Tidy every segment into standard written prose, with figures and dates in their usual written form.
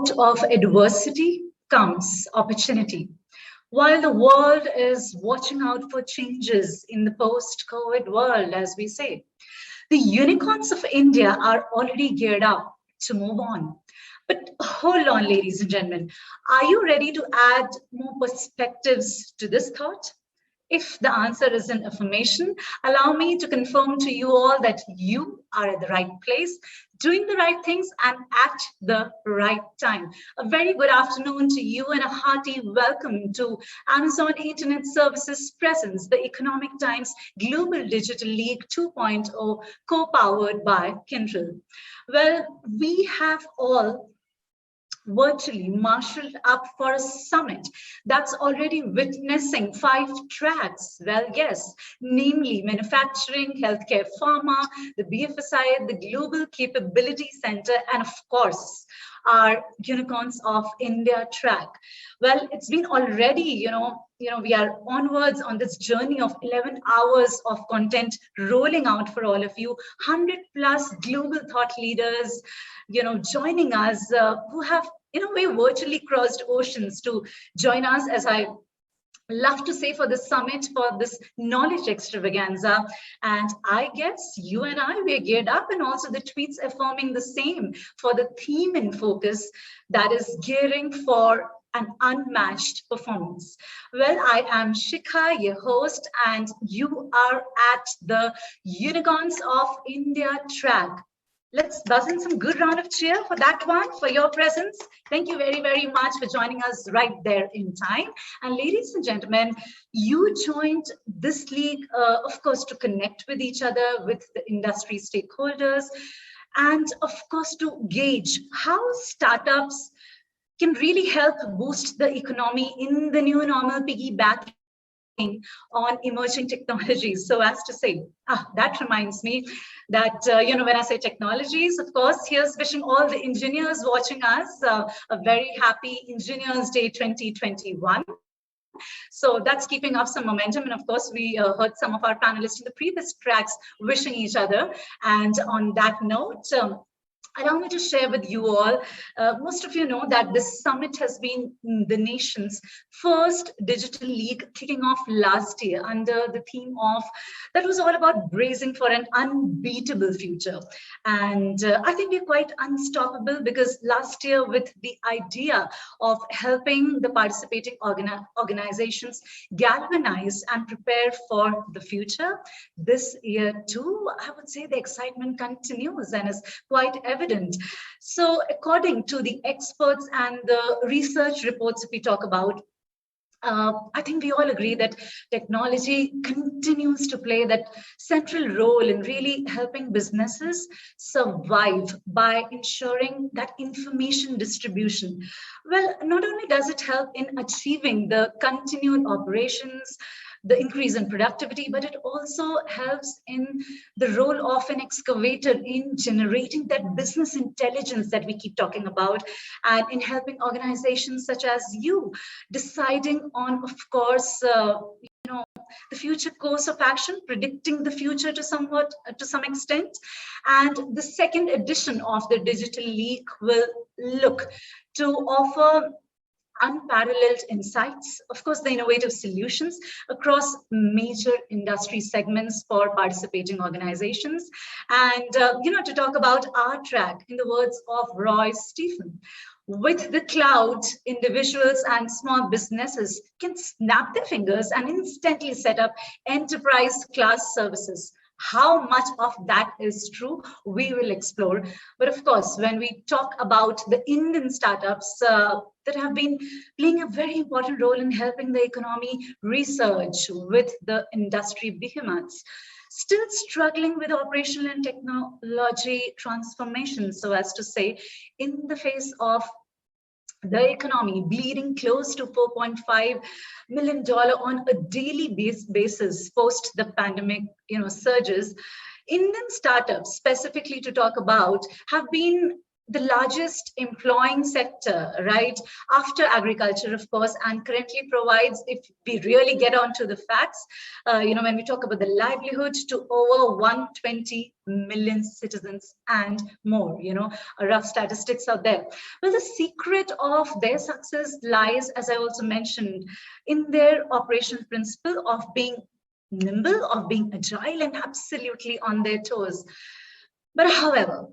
Out of adversity comes opportunity. While the world is watching out for changes in the post-COVID world, as we say, the unicorns of India are already geared up to move on. But hold on, ladies and gentlemen, are you ready to add more perspectives to this thought? If the answer is an affirmation, allow me to confirm to you all that you are at the right place, doing the right things and at the right time. A very good afternoon to you and a hearty welcome to Amazon Internet Services Presents, the Economic Times Global Digital League 2.0, co-powered by Kindle. Well, we have all virtually marshaled up for a summit that's already witnessing 5 tracks. Well, yes, namely manufacturing, healthcare, pharma, the BFSI, the Global Capability Center, and of course, our Unicorns of India track. Well, it's been already, we are onwards on this journey of 11 hours of content rolling out for all of you, 100 plus global thought leaders, joining us who have, in a way, virtually crossed oceans to join us, as I love to say, for this summit, for this knowledge extravaganza. And I guess you and I, we're geared up, and also the tweets affirming the same for the theme in focus that is gearing for an unmatched performance. Well, I am Shikha, your host, and you are at the Unicorns of India track. Let's buzz in some good round of cheer for that one, for your presence. Thank you very, very much for joining us right there in time. And ladies and gentlemen, you joined this league, of course, to connect with each other, with the industry stakeholders, and of course, to gauge how startups can really help boost the economy in the new normal, piggybacking on emerging technologies. So as to say, that reminds me that, when I say technologies, of course, here's wishing all the engineers watching us a very happy Engineers Day 2021. So that's keeping up some momentum. And of course, we heard some of our panelists in the previous tracks wishing each other. And on that note, allow me to share with you all, most of you know that this summit has been the nation's first digital league, kicking off last year under the theme of, that was all about bracing for an unbeatable future. And I think we're quite unstoppable, because last year, with the idea of helping the participating organizations galvanize and prepare for the future, this year too, I would say the excitement continues and is quite evident. So according to the experts and the research reports we talk about, I think we all agree that technology continues to play that central role in really helping businesses survive by ensuring that information distribution. Well, not only does it help in achieving the continued operations, the increase in productivity, but it also helps in the role of an excavator in generating that business intelligence that we keep talking about, and in helping organizations such as you deciding on, of course, the future course of action, predicting the future to some extent. And the second edition of the Digital League will look to offer unparalleled insights, of course, the innovative solutions across major industry segments for participating organizations. And, to talk about our track, in the words of Roy Stephen, with the cloud, individuals and small businesses can snap their fingers and instantly set up enterprise class services. How much of that is true, we will explore. But of course, when we talk about the Indian startups that have been playing a very important role in helping the economy resurge with the industry behemoths, still struggling with operational and technology transformation, so as to say, in the face of the economy bleeding close to $4.5 million on a daily basis post the pandemic, surges. Indian startups, specifically to talk about, have been the largest employing sector, right, after agriculture, of course, and currently provides, if we really get onto the facts, when we talk about the livelihood to over 120 million citizens and more, rough statistics out there. Well, the secret of their success lies, as I also mentioned, in their operational principle of being nimble, of being agile, and absolutely on their toes. But however,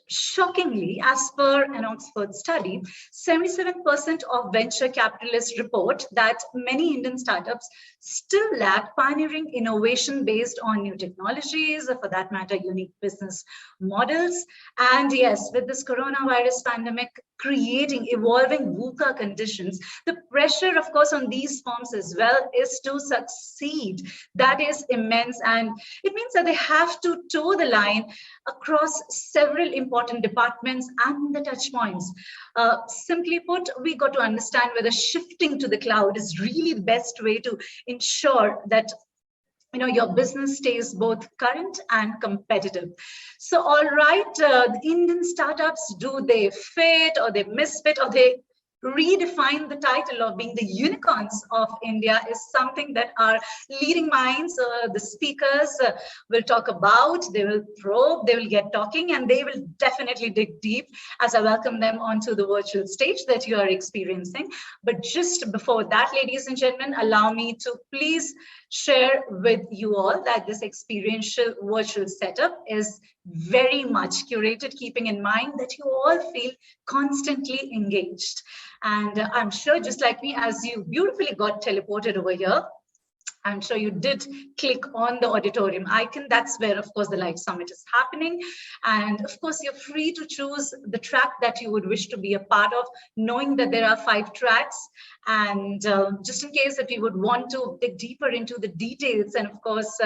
shockingly, as per an Oxford study, 77% of venture capitalists report that many Indian startups still lack pioneering innovation based on new technologies, or for that matter, unique business models. And yes, with this coronavirus pandemic creating evolving VUCA conditions, the pressure, of course, on these firms as well is to succeed. That is immense. And it means that they have to toe the line across several important departments and the touch points. Simply put, we got to understand whether shifting to the cloud is really the best way to ensure that your business stays both current and competitive. So, all right, the Indian startups, do they fit or they misfit or they redefine the title of being the unicorns of India is something that our leading minds, the speakers will talk about, they will probe, they will get talking, and they will definitely dig deep as I welcome them onto the virtual stage that you are experiencing. But just before that, ladies and gentlemen, allow me to please share with you all that this experiential virtual setup is very much curated, keeping in mind that you all feel constantly engaged. And I'm sure, just like me, as you beautifully got teleported over here, I'm sure you did click on the auditorium icon. That's where, of course, the live summit is happening. And of course, you're free to choose the track that you would wish to be a part of, knowing that there are 5 tracks. And just in case if you would want to dig deeper into the details and, of course,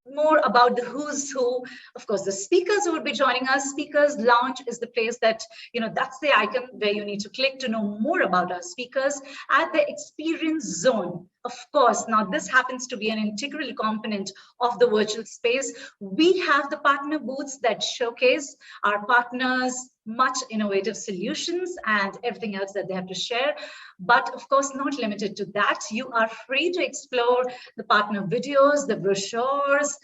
more about the who's who, of course, the speakers who would be joining us. Speakers Lounge is the place that, that's the icon where you need to click to know more about our speakers. At the experience zone, of course, now this happens to be an integral component of the virtual space. We have the partner booths that showcase our partners' much innovative solutions and everything else that they have to share. But of course, not limited to that. You are free to explore the partner videos, the brochures.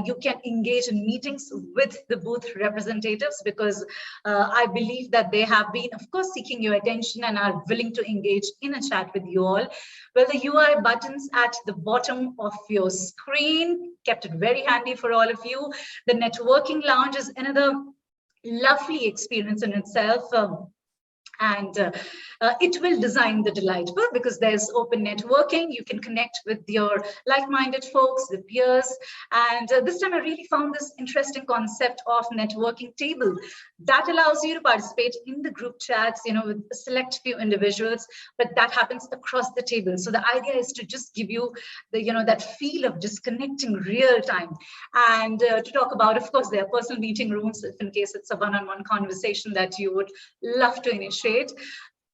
You can engage in meetings with the booth representatives because I believe that they have been, of course, seeking your attention and are willing to engage in a chat with you all. Well, the UI buttons at the bottom of your screen, kept it very handy for all of you. The networking lounge is another lovely experience in itself. It will design the delightful because there's open networking. You can connect with your like-minded folks, the peers. And this time I really found this interesting concept of networking table that allows you to participate in the group chats, with a select few individuals, but that happens across the table. So the idea is to just give you the, that feel of just connecting real time. And to talk about, of course, there are personal meeting rooms if in case it's a one-on-one conversation that you would love to initiate.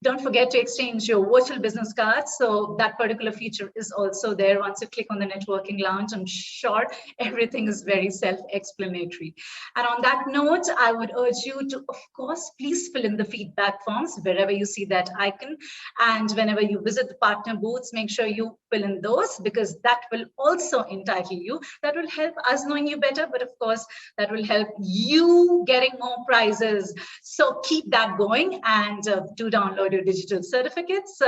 Don't forget to exchange your virtual business cards. So that particular feature is also there. Once you click on the networking lounge, I'm sure everything is very self-explanatory. And on that note, I would urge you to, of course, please fill in the feedback forms wherever you see that icon. And whenever you visit the partner booths, make sure you fill in those because that will also entitle you. That will help us knowing you better, but of course, that will help you getting more prizes. So keep that going and do download your digital certificates.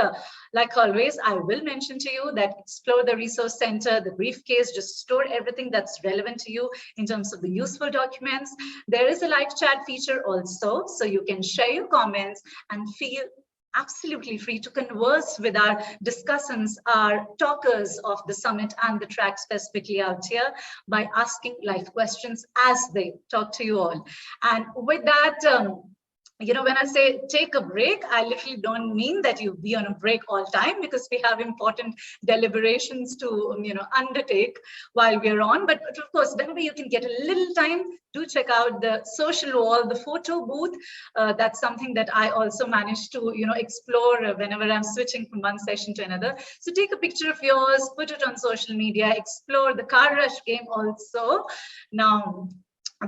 Like always, I will mention to you that explore the resource center, the briefcase, just store everything that's relevant to you in terms of the useful documents. There is a live chat feature also, so you can share your comments and feel absolutely free to converse with our discussants, our talkers of the summit and the track specifically out here by asking live questions as they talk to you all. And with that, when I say take a break, I literally don't mean that you be on a break all time because we have important deliberations to, undertake while we're on. But of course, whenever you can get a little time, do check out the social wall, the photo booth. That's something that I also manage to, explore whenever I'm switching from one session to another. So take a picture of yours, put it on social media, explore the car rush game also. Now,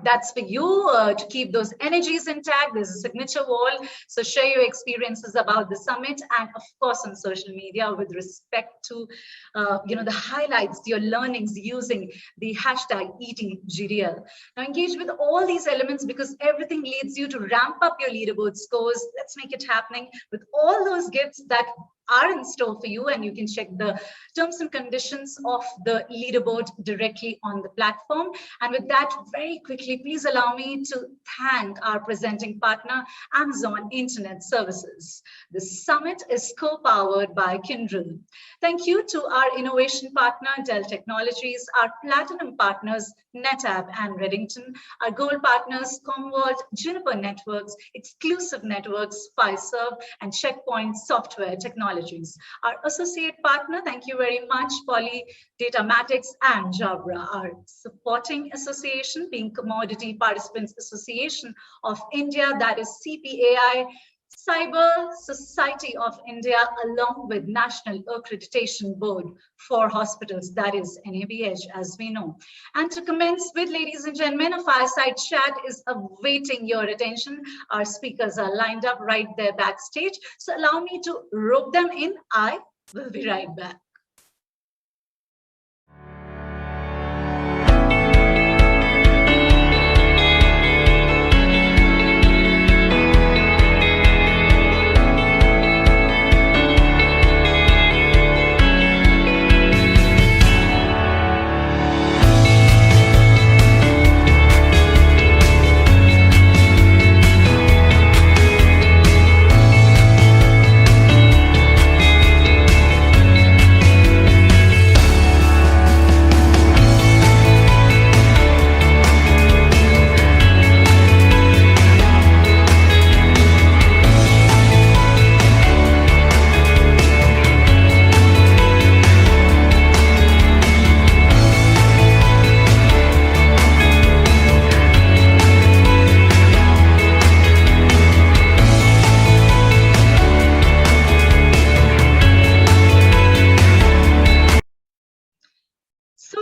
That's for you to keep those energies intact. There's a signature wall. So share your experiences about the summit, and of course on social media with respect to the highlights, your learnings using the hashtag eating GDL. Now engage with all these elements because everything leads you to ramp up your leaderboard scores. Let's make it happening with all those gifts that are in store for you, and you can check the terms and conditions of the leaderboard directly on the platform. And with that, very quickly, please allow me to thank our presenting partner, Amazon Internet Services. The summit is co-powered by Kyndryl. Thank you to our innovation partner, Dell Technologies, our platinum partners, NetApp and Redington, our gold partners, Commvault, Juniper Networks, Exclusive Networks, Fiserv, and Checkpoint Software Technologies. Our associate partner, thank you very much, Poly Datamatics and Jabra. Our supporting association being Commodity Participants Association of India, that is CPAI, Cyber Society of India, along with National Accreditation Board for Hospitals, that is NABH, as we know. And to commence with, ladies and gentlemen, a fireside chat is awaiting your attention. Our speakers are lined up right there backstage. So allow me to rope them in. I will be right back.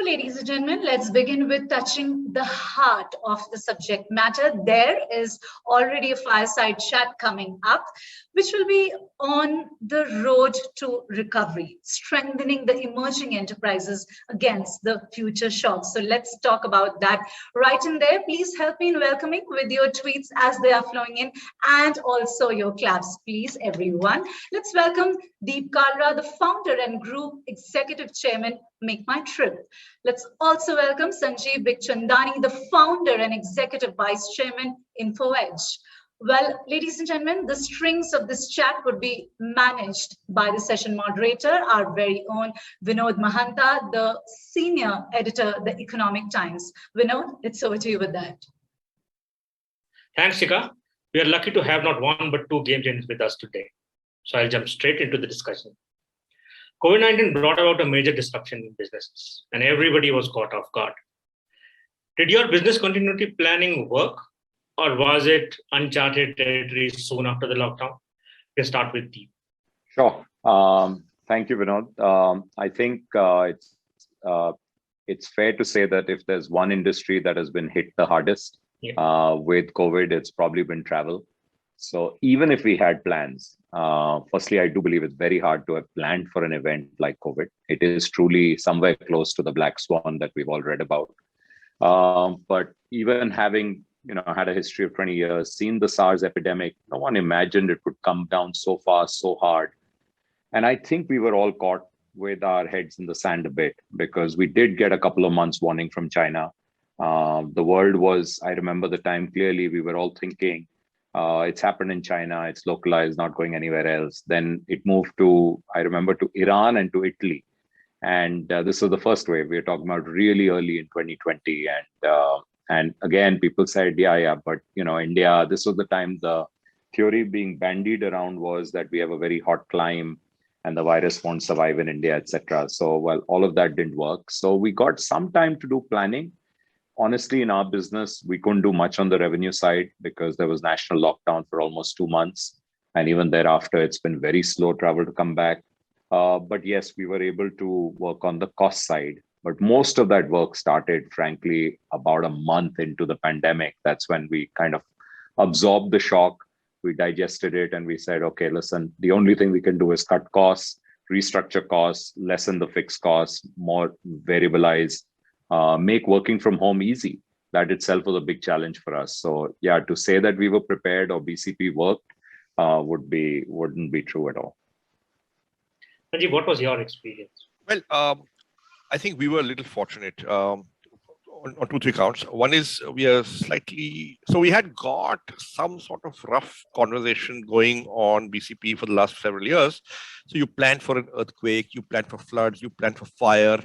Ladies and gentlemen, let's begin with touching the heart of the subject matter. There is already a fireside chat coming up, which will be on the road to recovery, strengthening the emerging enterprises against the future shocks. So let's talk about that right in there. Please help me in welcoming with your tweets as they are flowing in, and also your claps, please, everyone. Let's welcome Deep Kalra, the founder and group executive chairman, Make My Trip. Let's also welcome Sanjeev Bikhchandani, the founder and executive vice chairman, InfoEdge. Well, ladies and gentlemen, the strings of this chat would be managed by the session moderator, our very own Vinod Mahanta, the senior editor, The Economic Times. Vinod, it's over to you with that. Thanks, Shika. We are lucky to have not one but two game changers with us today. So I'll jump straight into the discussion. COVID-19 brought about a major disruption in businesses, and everybody was caught off guard. Did your business continuity planning work, or was it uncharted territory soon after the lockdown? We'll start with Deep. Sure. Thank you, Vinod. I think it's fair to say that if there's one industry that has been hit the hardest with COVID, it's probably been travel. So even if we had plans, firstly, I do believe it's very hard to have planned for an event like COVID. It is truly somewhere close to the black swan that we've all read about. But even having had a history of 20 years, seen the SARS epidemic, no one imagined it would come down so fast, so hard. And I think we were all caught with our heads in the sand a bit, because we did get a couple of months warning from China. The world was, I remember the time clearly, we were all thinking, it's happened in China, it's localized, not going anywhere else. Then it moved to, I remember, to Iran and to Italy. And this was the first wave. We were talking about really early in 2020. And again, people said, but India, this was the time the theory being bandied around was that we have a very hot climate and the virus won't survive in India, etc. So, well, all of that didn't work. So we got some time to do planning. Honestly, in our business, we couldn't do much on the revenue side because there was national lockdown for almost 2 months. And even thereafter, it's been very slow travel to come back. But yes, we were able to work on the cost side. But most of that work started, frankly, about a month into the pandemic. That's when we kind of absorbed the shock, we digested it, and we said, okay, listen, the only thing we can do is cut costs, restructure costs, lessen the fixed costs, more variabilize, make working from home easy. That itself was a big challenge for us. So yeah, to say that we were prepared or BCP worked wouldn't be true at all. Sanjeev, what was your experience? Well, I think we were a little fortunate on two, three counts. One is we are slightly, so we had got some sort of rough conversation going on BCP for the last several years. So you plan for an earthquake, you plan for floods, you plan for fire,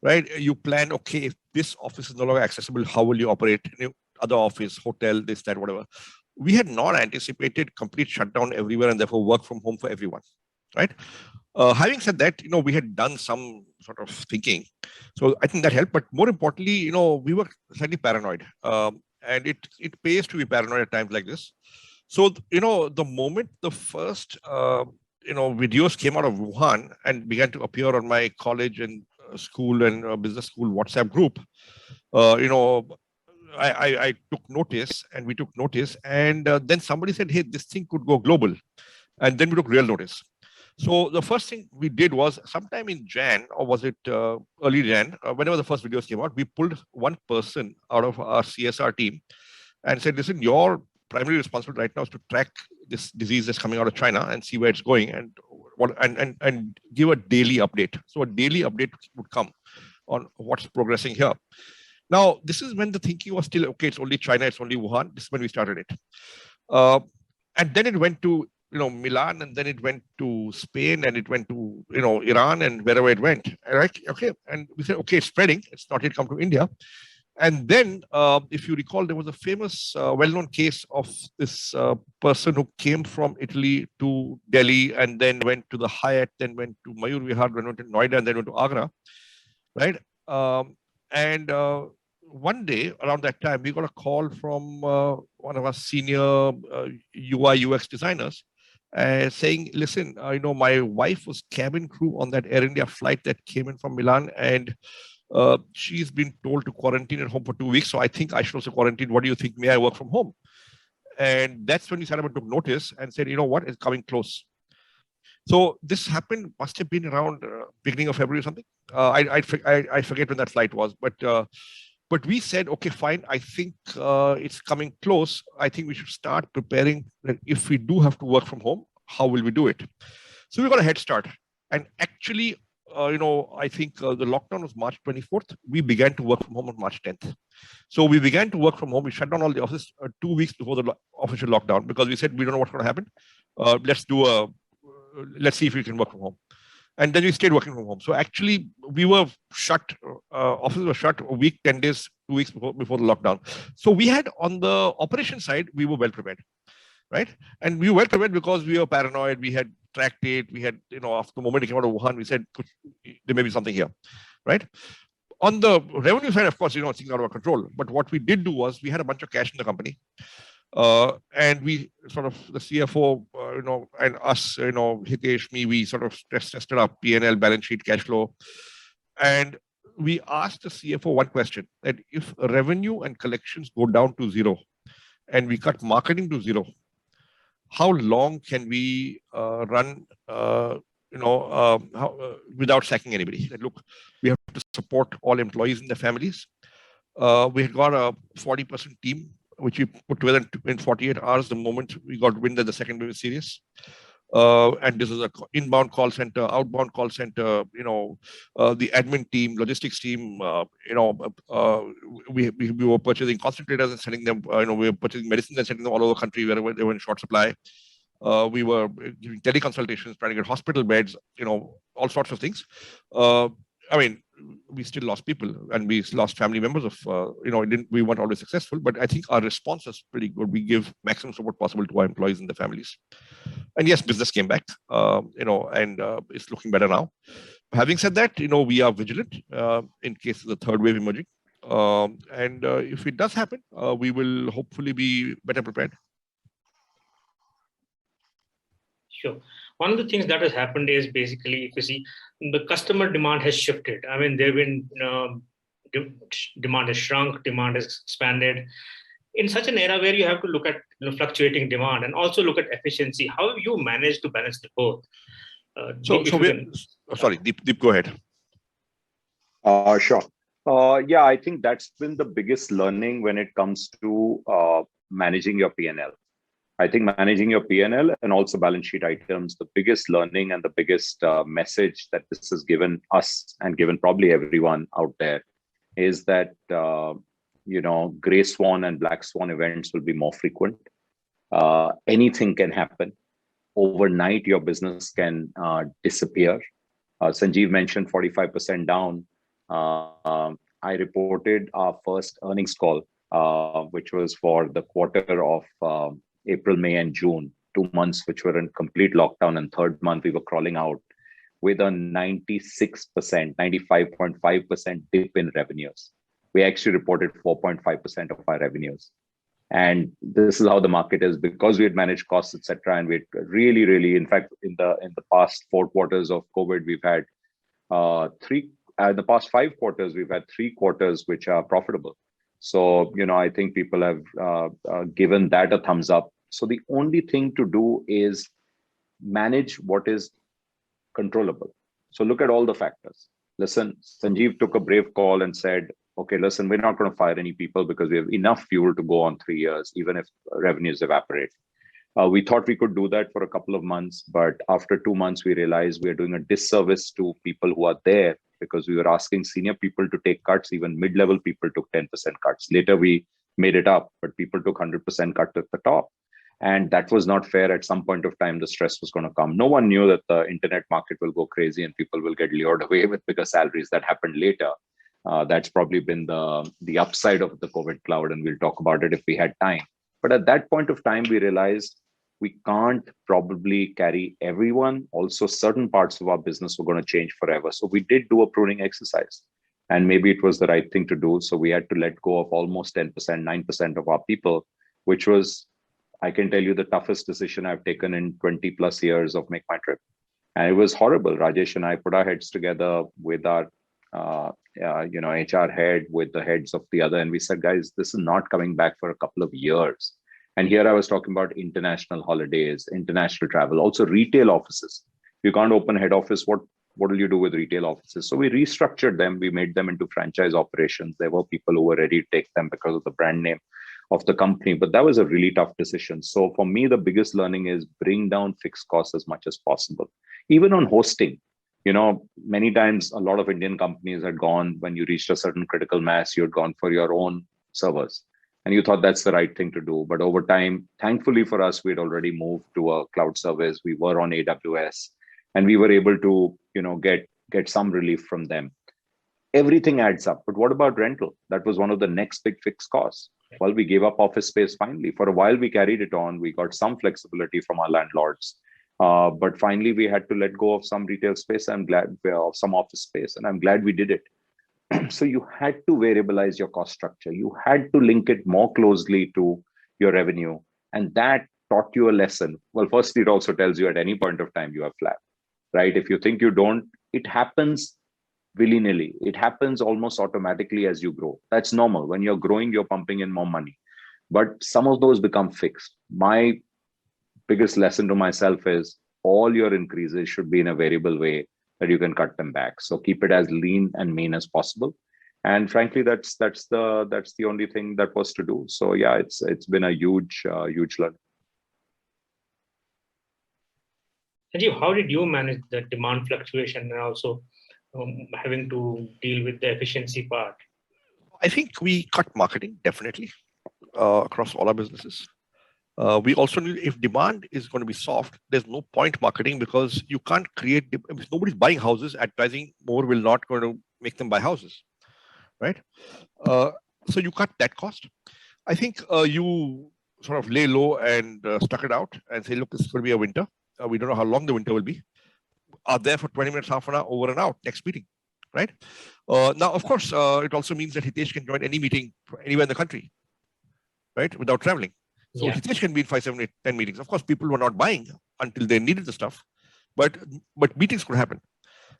right? You plan, okay, if this office is no longer accessible, how will you operate? Other office, hotel, this, that, whatever. We had not anticipated complete shutdown everywhere and therefore work from home for everyone, right? Having said that, we had done some sort of thinking. So I think that helped. But more importantly, we were slightly paranoid. And it pays to be paranoid at times like this. So, the moment the first, videos came out of Wuhan and began to appear on my college and school and business school WhatsApp group, I took notice and we took notice. And then somebody said, hey, this thing could go global. And then we took real notice. So the first thing we did was sometime in Jan, or was it early Jan, whenever the first videos came out, we pulled one person out of our CSR team and said, listen, your primary responsibility right now is to track this disease that's coming out of China and see where it's going and give a daily update. So a daily update would come on what's progressing here. Now, this is when the thinking was still, okay, it's only China, it's only Wuhan. This is when we started it. And then it went to Milan, and then it went to Spain, and it went to Iran, and wherever it went. Right? Okay, and we said, okay, it's spreading. It's not yet come to India. And then, if you recall, there was a famous, well-known case of this person who came from Italy to Delhi, and then went to the Hyatt, then went to Mayur Vihar, then went to Noida, and then went to Agra. Right? And one day around that time, we got a call from one of our senior UI UX designers saying, listen, my wife was cabin crew on that Air India flight that came in from Milan, and she's been told to quarantine at home for 2 weeks. So I think I should also quarantine. What do you think? May I work from home? And that's when we sat up and took notice and said, you know what, it's coming close. So this happened, must have been around beginning of February or something. I forget when that flight was, but we said, okay, fine. I think it's coming close. I think we should start preparing that if we do have to work from home, how will we do it? So we got a head start. And actually, I think the lockdown was March 24th. We began to work from home on March 10th. So we began to work from home. We shut down all the offices 2 weeks before the official lockdown because we said, we don't know what's going to happen. Let's see if we can work from home. And then we stayed working from home. So actually, we were shut. Offices were shut a week, 10 days, 2 weeks before the lockdown. So we had, on the operation side, we were well prepared, right? And we were well prepared because we were paranoid. We had tracked it. We had, after the moment it came out of Wuhan, we said, there may be something here, right? On the revenue side, of course, things out of our control. But what we did do was we had a bunch of cash in the company. And we sort of, the CFO, and us, Hitesh, me, we sort of stress tested our P&L, balance sheet, cash flow. And we asked the CFO one question, that if revenue and collections go down to zero and we cut marketing to zero, how long can we run, without sacking anybody? That look, we have to support all employees and their families. We had got a 40% team, which we put together in 48 hours the moment we got wind that the second wave is serious. And this is an inbound call center, outbound call center, the admin team, logistics team, we were purchasing concentrators and sending them, we were purchasing medicines and sending them all over the country wherever they were in short supply. We were giving teleconsultations, trying to get hospital beds, all sorts of things. We still lost people and we lost family members of, we weren't always successful, but I think our response was pretty good. We give maximum support possible to our employees and their families. And yes, business came back, and it's looking better now. Having said that, we are vigilant in case of the third wave emerging. And if it does happen, we will hopefully be better prepared. Sure. one of the things that has happened is basically, if you see, the customer demand has shifted. I mean, there have been demand has shrunk, demand has expanded. In such an era where you have to look at fluctuating demand and also look at efficiency, how you manage to balance the both? Sorry, Deep, go ahead. Sure. Yeah, I think that's been the biggest learning when it comes to managing your P&L. I think managing your P&L and also balance sheet items, the biggest learning and the biggest message that this has given us and given probably everyone out there is that, gray swan and black swan events will be more frequent. Anything can happen. Overnight, your business can disappear. Sanjeev mentioned 45% down. I reported our first earnings call, which was for the quarter of April, May, and June, 2 months which were in complete lockdown, and third month we were crawling out with a 96%, 95.5% dip in revenues. We actually reported 4.5% of our revenues. And this is how the market is, because we had managed costs, etc. And we really, in fact, in the past 4 quarters of COVID, we've had in the past 5 quarters, we've had 3 quarters which are profitable. So, I think people have given that a thumbs up. So the only thing to do is manage what is controllable. So look at all the factors. Listen, Sanjeev took a brave call and said, okay, listen, we're not going to fire any people because we have enough fuel to go on 3 years, even if revenues evaporate. We thought we could do that for a couple of months, but after 2 months, we realized we are doing a disservice to people who are there, because we were asking senior people to take cuts. Even mid-level people took 10% cuts. Later, we made it up, but people took 100% cut at the top. And that was not fair. At some point of time, the stress was going to come. No one knew that the internet market will go crazy and people will get lured away with bigger salaries. That happened later. That's probably been the upside of the COVID cloud, and we'll talk about it if we had time. But at that point of time, we realized we can't probably carry everyone. Also, certain parts of our business were going to change forever. So we did do a pruning exercise, and maybe it was the right thing to do. So we had to let go of almost 10%, 9% of our people, which was, I can tell you, the toughest decision I've taken in 20 plus years of Make My Trip. And it was horrible. Rajesh and I put our heads together with our HR head, with the heads of the other. And we said, guys, this is not coming back for a couple of years. And here I was talking about international holidays, international travel, also retail offices. You can't open head office. What will you do with retail offices? So we restructured them. We made them into franchise operations. There were people who were ready to take them because of the brand name of the company. But that was a really tough decision. So for me, the biggest learning is bring down fixed costs as much as possible. Even on hosting, many times a lot of Indian companies had gone, when you reached a certain critical mass, you had gone for your own servers. And you thought that's the right thing to do. But over time, thankfully for us, we had already moved to a cloud service. We were on AWS, and we were able to, get some relief from them. Everything adds up. But what about rental? That was one of the next big fixed costs. Well, we gave up office space finally. For a while, we carried it on. We got some flexibility from our landlords. But finally, we had to let go of some retail space. I'm glad of some office space, and I'm glad we did it. So you had to variabilize your cost structure. You had to link it more closely to your revenue. And that taught you a lesson. Well, firstly, it also tells you at any point of time you are flat, right? If you think you don't, it happens willy-nilly. It happens almost automatically as you grow. That's normal. When you're growing, you're pumping in more money. But some of those become fixed. My biggest lesson to myself is all your increases should be in a variable way that you can cut them back. So keep it as lean and mean as possible. And frankly, that's the only thing that was to do. So yeah, it's been a huge learning. Sanjeev, how did you manage the demand fluctuation and also having to deal with the efficiency part? I think we cut marketing, definitely, across all our businesses. We also knew if demand is going to be soft, there's no point marketing, because you can't create, if nobody's buying houses, advertising more will not going to make them buy houses, right? So you cut that cost. I think you sort of lay low and stuck it out and say, look, this is going to be a winter. We don't know how long the winter will be. Are there for 20 minutes, half an hour, over and out, next meeting, right? Now, of course, it also means that Hitesh can join any meeting anywhere in the country, right, without traveling. So Hitesh can be in 5, 7, 8, 10 meetings. Of course, people were not buying until they needed the stuff. but meetings could happen.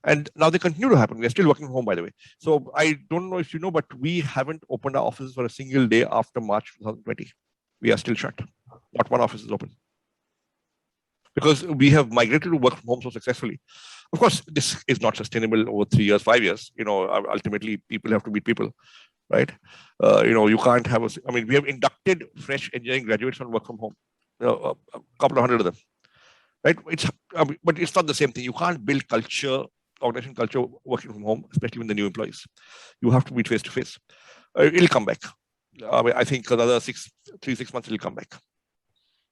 And now they continue to happen. We are still working from home, by the way. So I don't know if you know, but we haven't opened our offices for a single day after March 2020. We are still shut. Not one office is open. Because we have migrated to work from home so successfully. Of course, this is not sustainable over 3 years, 5 years. Ultimately, people have to meet people, right? You can't have we have inducted fresh engineering graduates on work from home, a couple of hundred of them, right? But it's not the same thing. You can't build organization culture working from home, especially with the new employees. You have to meet face to face. It'll come back. I think another 6 months it'll come back.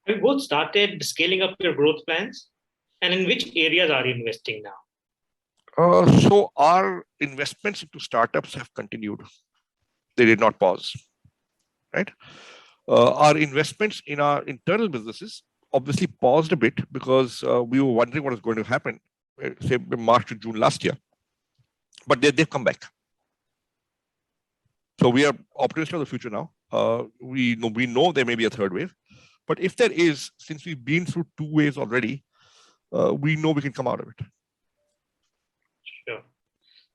Have you both started scaling up your growth plans? And in which areas are you investing now? So our investments into startups have continued. They did not pause, right? Our investments in our internal businesses obviously paused a bit because we were wondering what was going to happen, say March to June last year. But they've come back. So we are optimistic of the future now. We know there may be a third wave. But if there is, since we've been through 2 waves already, we know we can come out of it. Sure.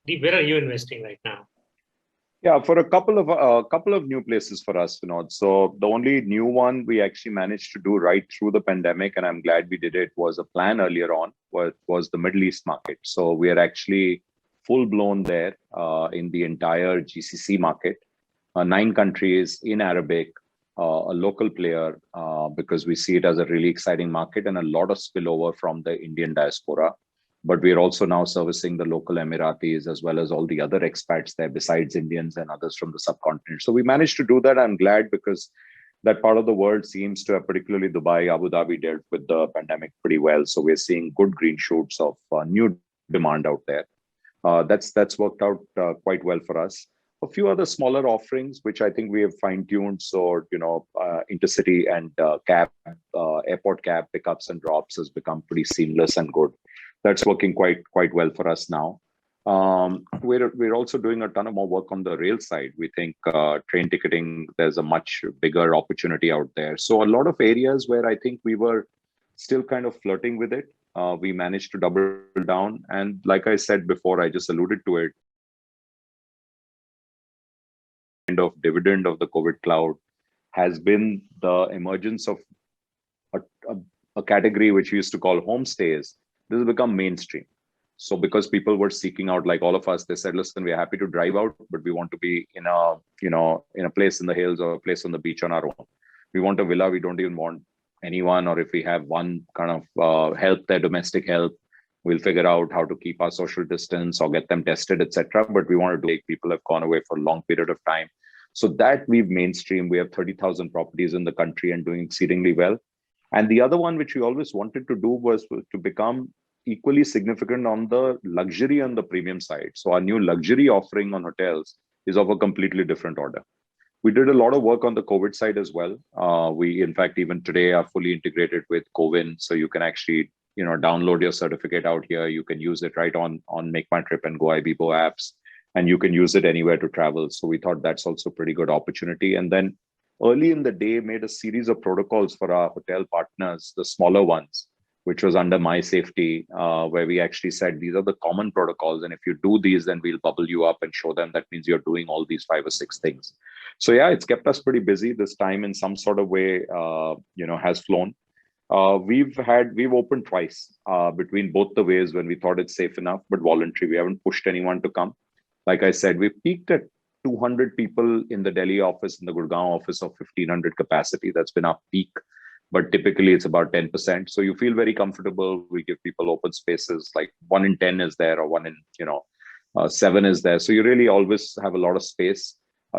Deep, where are you investing right now? Yeah, for a couple of new places for us, Vinod. So the only new one we actually managed to do right through the pandemic, and I'm glad we did it, was a plan earlier on, was the Middle East market. So we are actually full blown there in the entire GCC market, 9 countries in Arabic, a local player, because we see it as a really exciting market and a lot of spillover from the Indian diaspora. But we are also now servicing the local Emiratis as well as all the other expats there besides Indians and others from the subcontinent. So we managed to do that. I'm glad because that part of the world seems to have, particularly Dubai, Abu Dhabi, dealt with the pandemic pretty well. So we're seeing good green shoots of new demand out there. That's worked out quite well for us. A few other smaller offerings, which I think we have fine-tuned. So, intercity and airport cab pickups and drops has become pretty seamless and good. That's working quite well for us now. We're also doing a ton of more work on the rail side. We think train ticketing, there's a much bigger opportunity out there. So a lot of areas where I think we were still kind of flirting with it, we managed to double down. And like I said before, I just alluded to it, kind of dividend of the COVID cloud has been the emergence of a category which we used to call homestays. This has become mainstream. So because people were seeking out, like all of us, they said, listen, we're happy to drive out, but we want to be in a place in the hills or a place on the beach on our own. We want a villa. We don't even want anyone, or if we have one kind of help, their domestic help, we'll figure out how to keep our social distance or get them tested, etc. But we want to take people have gone away for a long period of time. So that we've mainstreamed. We have 30,000 properties in the country and doing exceedingly well. And the other one, which we always wanted to do, was to become equally significant on the luxury and the premium side. So our new luxury offering on hotels is of a completely different order. We did a lot of work on the COVID side as well. We, in fact, even today are fully integrated with COVID. So you can actually, download your certificate out here. You can use it right on Make My Trip and Go Ibibo apps, and you can use it anywhere to travel. So we thought that's also a pretty good opportunity. And then early in the day, made a series of protocols for our hotel partners, the smaller ones, which was under My Safety, where we actually said, these are the common protocols. And if you do these, then we'll bubble you up and show them that means you're doing all these 5 or 6 things. So yeah, it's kept us pretty busy. This time in some sort of way, has flown. We've opened twice between both the ways when we thought it's safe enough, but voluntary. We haven't pushed anyone to come. Like I said, we peaked at 200 people in the Delhi office, in the Gurgaon office of 1,500 capacity. That's been our peak. But typically it's about 10%. So you feel very comfortable. We give people open spaces, like 1 in 10 is there, or 1 in 7 is there. So you really always have a lot of space.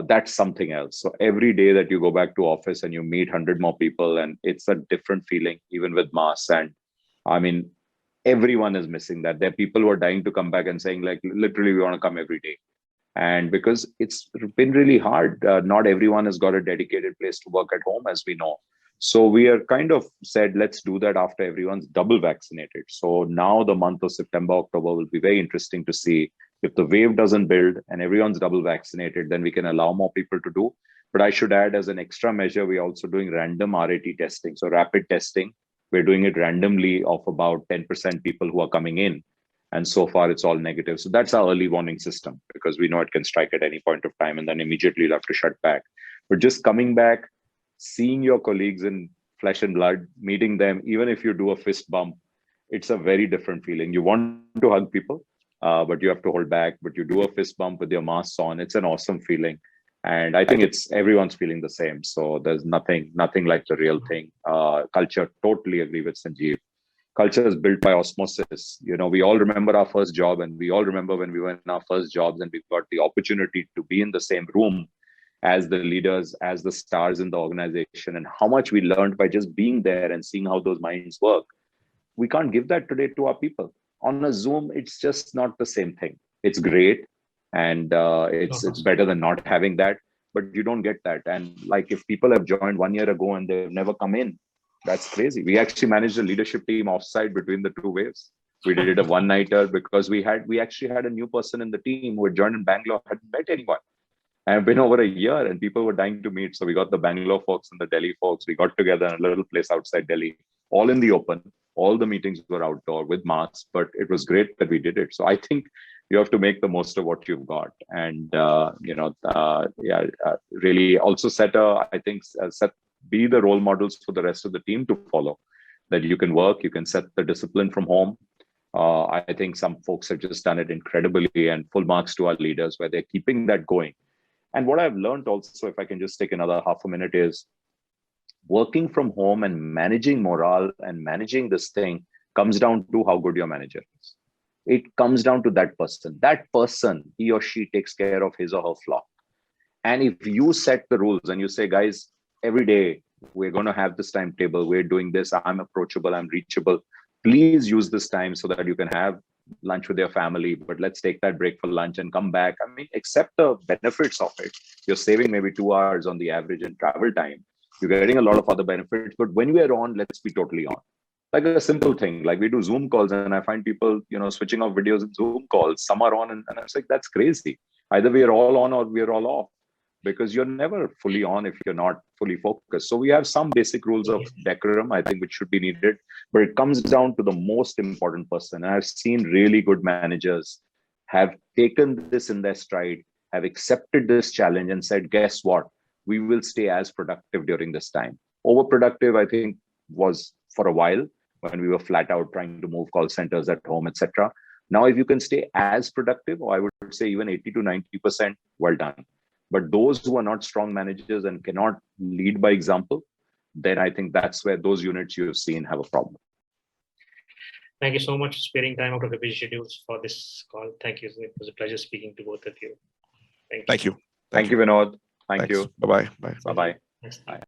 That's something else. So every day that you go back to office and you meet 100 more people, and it's a different feeling, even with masks. And I mean, everyone is missing that. There are people who are dying to come back and saying, like, literally, we want to come every day. And because it's been really hard, not everyone has got a dedicated place to work at home, as we know. So we are kind of said, let's do that after everyone's double vaccinated. So now the month of September, October will be very interesting to see if the wave doesn't build and everyone's double vaccinated, then we can allow more people to do. But I should add, as an extra measure, we're also doing random RAT testing. So rapid testing We're doing it randomly of about 10% people who are coming in. And so far, it's all negative. So that's our early warning system, because we know it can strike at any point of time and then immediately you'll have to shut back. But just coming back, seeing your colleagues in flesh and blood, meeting them, even if you do a fist bump, it's a very different feeling. You want to hug people, but you have to hold back. But you do a fist bump with your masks on. It's an awesome feeling. And I think it's everyone's feeling the same. So there's nothing like the real thing. Culture, totally agree with Sanjeev. Culture is built by osmosis. We all remember our first job, and we all remember when we were in our first jobs and we got the opportunity to be in the same room as the leaders, as the stars in the organization, and how much we learned by just being there and seeing how those minds work. We can't give that today to our people. On a Zoom, it's just not the same thing. It's great, and it's better than not having that, but you don't get that. And like, if people have joined 1 year ago and they've never come in, that's crazy. We actually managed a leadership team offsite between the two waves. We did a one-nighter because we actually had a new person in the team who had joined in Bangalore, hadn't met anyone. I've been over a year and people were dying to meet. So we got the Bangalore folks and the Delhi folks. We got together in a little place outside Delhi, all in the open. All the meetings were outdoor with masks, but it was great that we did it. So I think you have to make the most of what you've got. And, really also be the role models for the rest of the team to follow, that you can work, you can set the discipline from home. I think some folks have just done it incredibly, and full marks to our leaders where they're keeping that going. And what I've learned also, if I can just take another half a minute, is working from home and managing morale and managing this thing comes down to how good your manager is. It comes down to that person. That person, he or she takes care of his or her flock. And if you set the rules and you say, guys, every day we're going to have this timetable, we're doing this, I'm approachable, I'm reachable, please use this time so that you can have lunch with your family, but let's take that break for lunch and come back. I mean, accept the benefits of it. You're saving maybe 2 hours on the average in travel time. You're getting a lot of other benefits, but when we're on, let's be totally on. Like a simple thing, like we do Zoom calls, and I find people, switching off videos in Zoom calls. Some are on, and I was like, that's crazy. Either we're all on or we're all off, because you're never fully on if you're not fully focused. So we have some basic rules of decorum, I think, which should be needed, but it comes down to the most important person. And I've seen really good managers have taken this in their stride, have accepted this challenge and said, guess what? We will stay as productive during this time. Overproductive, I think, was for a while when we were flat out trying to move call centers at home, etc. Now, if you can stay as productive, or I would say even 80 to 90%, well done. But those who are not strong managers and cannot lead by example, then I think that's where those units you have seen have a problem. Thank you so much for sparing time out of your busy schedules for this call. Thank you. It was a pleasure speaking to both of you. Thank you. Thank you, Vinod. Thank you. Bye-bye. Bye. Bye-bye. Bye.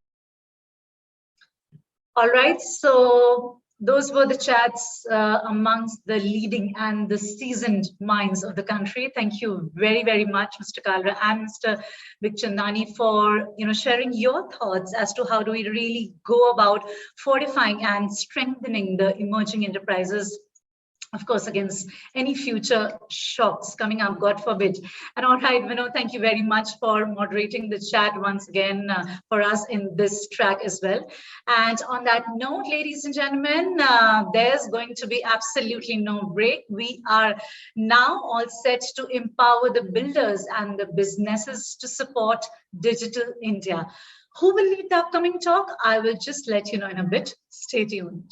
All right, so those were the chats amongst the leading and the seasoned minds of the country. Thank you very, very much, Mr. Kalra and Mr. Vikchandani, for sharing your thoughts as to how do we really go about fortifying and strengthening the emerging enterprises, of course, against any future shocks coming up, God forbid. And all right, Vinod, thank you very much for moderating the chat once again for us in this track as well. And on that note, ladies and gentlemen, there's going to be absolutely no break. We are now all set to empower the builders and the businesses to support Digital India. Who will lead the upcoming talk? I will just let you know in a bit. Stay tuned.